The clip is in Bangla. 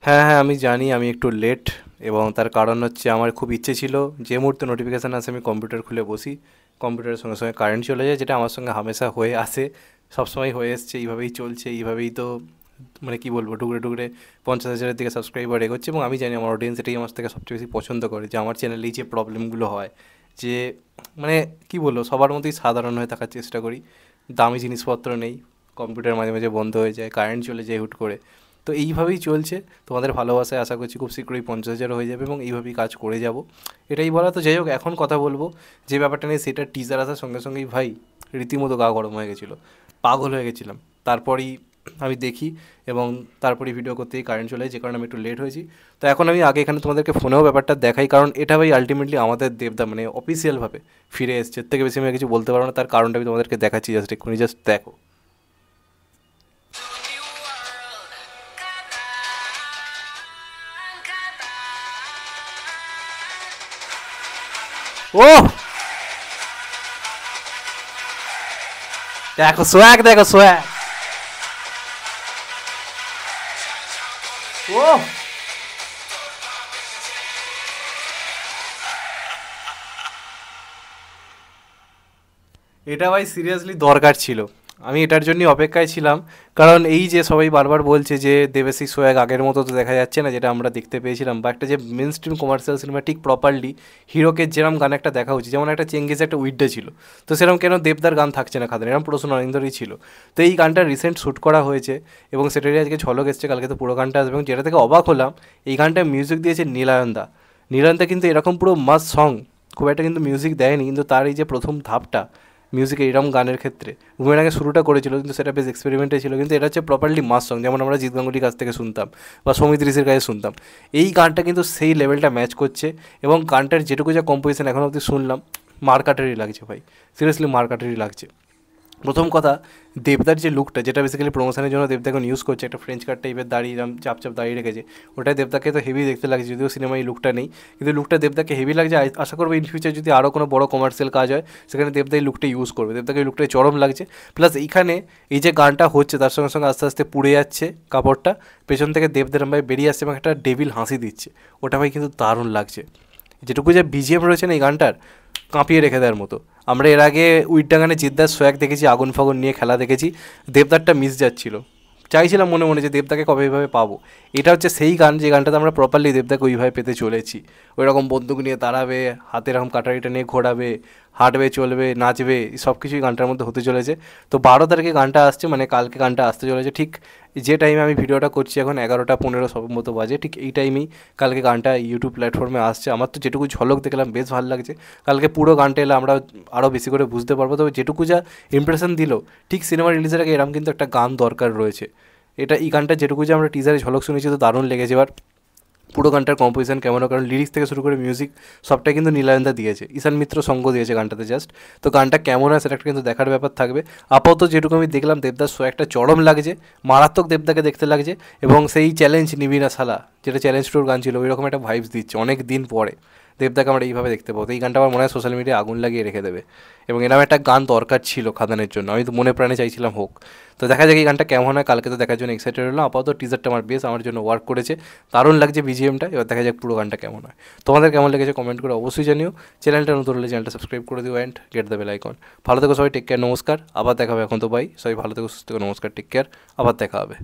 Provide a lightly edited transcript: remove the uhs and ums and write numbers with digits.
হ্যাঁ, হ্যাঁ, আমি জানি আমি একটু লেট এবং তার কারণ হচ্ছে আমার খুব ইচ্ছে ছিল যে মুহূর্তে নোটিফিকেশান আসে আমি কম্পিউটার খুলে বসি, কম্পিউটারের সঙ্গে, সঙ্গে কারেন্ট চলে যায় যেটা আমার সঙ্গে হামেশা হয়ে আসে, সবসময় হয়ে এসছে, এইভাবেই চলছে, এইভাবেই তো মানে কী বলবো ডুকরে, ডুকরে 50,000-এর দিকে সাবস্ক্রাইবার এগোচ্ছে এবং আমি জানি আমার অডিয়েন্স এটাই আমার থেকে সবচেয়ে বেশি পছন্দ করে যে আমার চ্যানেলেই যে প্রবলেমগুলো হয় যে মানে কী বলবো সবার মতোই সাধারণ হয়ে থাকার চেষ্টা করি। দামি জিনিসপত্র নেই, কম্পিউটার মাঝে, মাঝে বন্ধ হয়ে যায়, কারেন্ট চলে যায় হুট করে। তো এইভাবেই চলছে। তোমাদের ভালোবাসায় আশা করছি খুব শীঘ্রই 50,000 হয়ে যাবে এবং এইভাবেই কাজ করে যাব। এটাই বলা। তো যাই হোক এখন কথা বলবো যে ব্যাপারটা নিয়ে, সেটার টিজার আসার সঙ্গে সঙ্গেই ভাই রীতিমতো গা গরম হয়ে গেছিলো, পাগল হয়ে গেছিলাম। তারপরেই আমি দেখি এবং তারপরেই ভিডিও করতেই কারেন্ট চলে যায়, যে কারণে আমি একটু লেট হয়েছি। তো এখন আমি আগে এখানে তোমাদেরকে ফোনেও ব্যাপারটা দেখাই, কারণ এটা ভাই আলটিমেটলি আমাদের দেবদা মানে অফিসিয়ালভাবে ফিরে এসছে। এর থেকে বেশি আমি কিছু বলতে পারবো না, তার কারণটা আমি তোমাদেরকে দেখাচ্ছি, জাস্ট এক্ষুনি জাস্ট দেখো। ও দেখো সোয়াগ, দেখো সোয়াগ। ও এটা ভাই সিরিয়াসলি দরকার ছিল। আমি এটার জন্যই অপেক্ষায় ছিলাম, কারণ এই যে সবাই বারবার বলছে যে দেবেশিক সোয়াগ আগের মতো তো দেখা যাচ্ছে না যেটা আমরা দেখতে পেয়েছিলাম, বা একটা যে মেন স্ট্রিম কমার্শিয়াল সিনেমা ঠিক প্রপারলি হিরোকে যেরকম গান একটা দেখা উচিত, যেমন একটা চেঙ্গিস একটা উইডে ছিল, তো সেরকম কেন দেবদার গান থাকছে না খাদান, এরকম প্রশ্ন অনেকদিনই ছিল। তো এই গানটা রিসেন্ট শ্যুট করা হয়েছে এবং সেটারই আজকে ঝলক এসছে, কালকে তো পুরো গানটা আসবে। এবং যেটা থেকে অবাক হলাম, এই গানটা মিউজিক দিয়েছে নীলায়নদা। নীলায়নদা কিন্তু এরকম পুরো মাস্ট সং খুব একটা কিন্তু মিউজিক দেয়নি, কিন্তু তার এই যে প্রথম ধাপটা মিউজিকে এরকম গানের ক্ষেত্রে ঘুমের আগে শুরুটা করেছিল, কিন্তু সেটা বেশ এক্সপেরিমেন্টে ছিল, কিন্তু এটা হচ্ছে প্রপারলি মাস সং, যেমন আমরা জিৎ গাঙ্গুলির কাছ থেকে শুনতাম বা সৌমিত ঋষির কাছে শুনতাম। এই গানটা কিন্তু সেই লেভেলটা ম্যাচ করছে এবং গানটার যেটুকু যা কম্পোজিশন এখন অবধি শুনলাম, মারকাটারি লাগছে ভাই, সিরিয়াসলি মারকাটারি লাগছে। প্রথম কথা, দেবদার যে লুকটা, যেটা বেসিক্যালি প্রমোশনের জন্য দেবদা এখন ইউজ করছে, একটা ফ্রেঞ্চ কাট টাইপের দাড়ি এরম চাপ চাপ দাঁড়িয়ে রেখেছে, ওটাই দেবদাকে তো হেভি দেখতে লাগছে, যদিও সিনেমায় এই লুকটা নেই, কিন্তু লুকটা দেবদাকে হেভি লাগছে। আশা করবো ইন ফিউচার যদি আরও কোনো বড় কমার্শিয়াল কাজ হয় সেখানে দেবদা এই লুকটা ইউজ করবে, দেবদাকে এই লুকটাই চরম লাগছে। প্লাস এইখানে এই যে গানটা হচ্ছে তার সঙ্গে সঙ্গে আস্তে আস্তে পুড়ে যাচ্ছে কাপড়টা, পেছন থেকে দেবদের ভাই বেরিয়ে আসছে এবং একটা ডেভিল হাসি দিচ্ছে, ওটা ভাই কিন্তু দারুণ লাগছে। যেটুকু যে বিজিএম রয়েছে না এই গানটার, কাঁপিয়ে রেখে দেওয়ার মতো। আমরা এর আগে উইডটা গানে জিদ্দার সোয়াগ দেখেছি, আগুন ফাগুন নিয়ে খেলা দেখেছি, দেবদারটা মিস যাচ্ছিল, চাইছিলাম মনে মনে যে দেবদাকে কবে এইভাবে পাবো। এটা হচ্ছে সেই গান যে গানটাতে আমরা প্রপারলি দেবদাকে ওইভাবে পেতে চলেছি, ওই রকম বন্দুক নিয়ে দাঁড়াবে, হাতে এরকম কাটারিটা নিয়ে ঘোরাবে, হাঁটবে, চলবে, নাচবে, সব কিছুই গানটার মধ্যে হতে চলেছে। তো 12 তারিখে গানটা আসছে, মানে কালকে গানটা আসতে চলেছে। ঠিক যে টাইমে আমি ভিডিওটা করছি এখন 11টা 15 সব মতো বাজে, ঠিক এই টাইমেই কালকে গানটা ইউটিউব প্ল্যাটফর্মে আসছে। আমার তো যেটুকু ঝলক দেখলাম বেশ ভালো লাগছে। কালকে পুরো গানটা এলে আমরা আরও বেশি করে বুঝতে পারবো, তবে যেটুকু যা ইমপ্রেশন দিল, ঠিক সিনেমা রিলিজের আগে এরকম কিন্তু একটা গান দরকার রয়েছে। এটা এই গানটা যেটুকু যে আমরা টিজারে ঝলক শুনেছি তো দারুণ লেগেছে। এবার পুরো গানটার কম্পোজিশন কেমন, কারণ লিরিক্স থেকে শুরু করে মিউজিক সবটাই কিন্তু নীলায়নদা দিয়েছে, ঈশান মিত্র সঙ্গ দিয়েছে গানটাতে জাস্ট। তো গানটা কেমন হয় সেটা একটা কিন্তু দেখার ব্যাপার থাকবে। আপাতত যেটুকু আমি দেখলাম দেবদাস শো একটা চরম লাগছে, মারাত্মক দেবদাকে দেখতে লাগছে এবং সেই চ্যালেঞ্জ নিবি না শালা, যেটা চ্যালেঞ্জ টুর গান ছিল, ওই রকম একটা ভাইবস দিচ্ছে। অনেক দিন পরে দেবদাকে আমরা এইভাবে দেখতে পাবো, তো এই গানটা আমার মনে হয় সোশ্যাল মিডিয়ায় আগুন লাগিয়ে রেখে দেবে এবং এরকম একটা গান দরকার ছিল খাদানের জন্য, আমি তো মনে প্রাণে চাইছিলাম হোক। তো দেখা যাক এই গানটা কেমন হয়, কালকে তো দেখার জন্য এক্সাইটেড হলাম। আপাতত টিজারটা আমার বেশ আমার জন্য ওয়ার্ক করেছে, দারুণ লাগছে বিজিএমটা। এবার দেখা যাক পুরো গানটা কেমন হয়। তোমাদের কেমন লেগেছে কমেন্ট করে অবশ্যই জানিও। চ্যানেলটা নতুন হলে চ্যানেলটা সাবস্ক্রাইব করে দিও and get the bell icon. ভালো থেকো সবাই, টেক কেয়ার, নমস্কার, আবার দেখা হবে। এখন তো বাই, সবাই ভালো থেকো, সুস্থ থেকো, নমস্কার, টেক কেয়ার, আবার দেখা হবে।